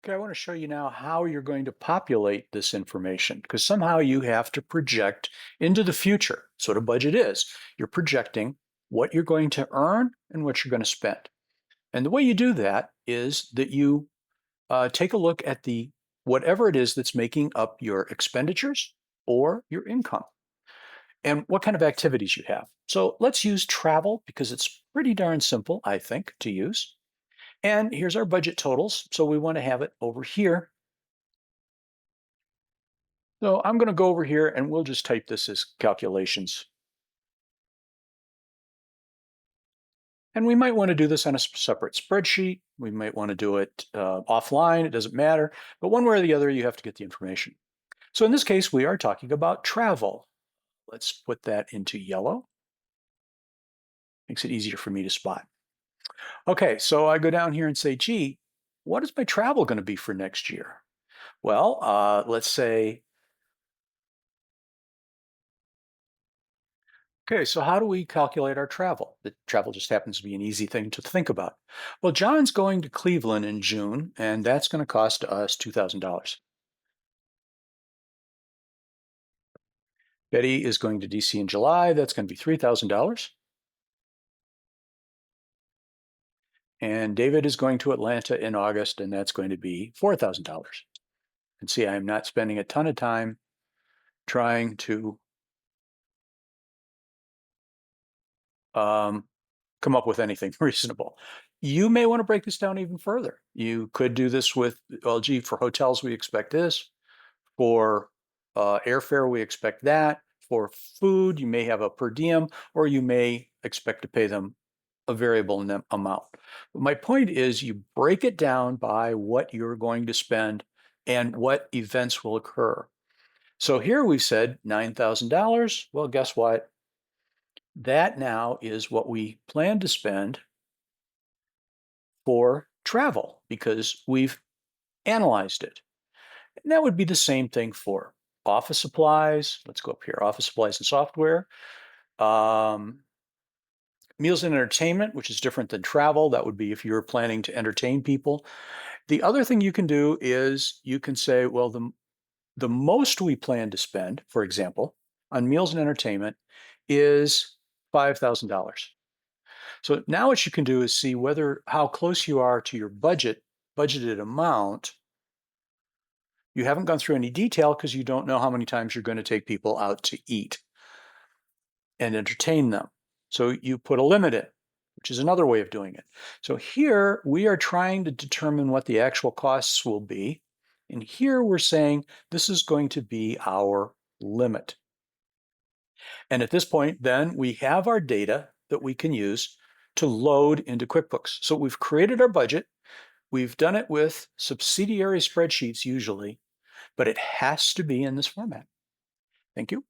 Okay, I want to show you now how you're going to populate this information because somehow you have to project into the future. So what a budget is, you're projecting what you're going to earn and what you're going to spend. And the way you do that is that you take a look at the whatever it is that's making up your expenditures or your income and what kind of activities you have. So let's use travel because it's pretty darn simple, I think, to use. And here's our budget totals. So we want to have it over here. So I'm going to go over here and we'll just type this as calculations. And we might want to do this on a separate spreadsheet. We might want to do it offline. It doesn't matter. But one way or the other, you have to get the information. So in this case, we are talking about travel. Let's put that into yellow. Makes it easier for me to spot. Okay, so I go down here and say, gee, what is my travel going to be for next year? Well, let's say, okay, so how do we calculate our travel? The travel just happens to be an easy thing to think about. Well, John's going to Cleveland in June, and that's going to cost us $2,000. Betty is going to DC in July. That's going to be $3,000. And David is going to Atlanta in August, and that's going to be $4,000. And see, I'm not spending a ton of time trying to um, come up with anything reasonable. You may want to break this down even further. You could do this with, well, gee, for hotels, we expect this. For airfare, we expect that. For food, you may have a per diem, or you may expect to pay them a variable amount. But my point is you break it down by what you're going to spend and what events will occur. So here we said $9,000. Well, guess what? That now is what we plan to spend for travel because we've analyzed it. And that would be the same thing for office supplies. Let's go up here, office supplies and software. Um, Meals and entertainment, which is different than travel. That would be if you're planning to entertain people. The other thing you can do is you can say, well, the most we plan to spend, for example, on meals and entertainment is $5,000. So now what you can do is see whether how close you are to your budgeted amount. You haven't gone through any detail because you don't know how many times you're going to take people out to eat and entertain them. So you put a limit in, which is another way of doing it. So here we are trying to determine what the actual costs will be. And here we're saying this is going to be our limit. And at this point, then we have our data that we can use to load into QuickBooks. So we've created our budget. We've done it with subsidiary spreadsheets usually, but it has to be in this format. Thank you.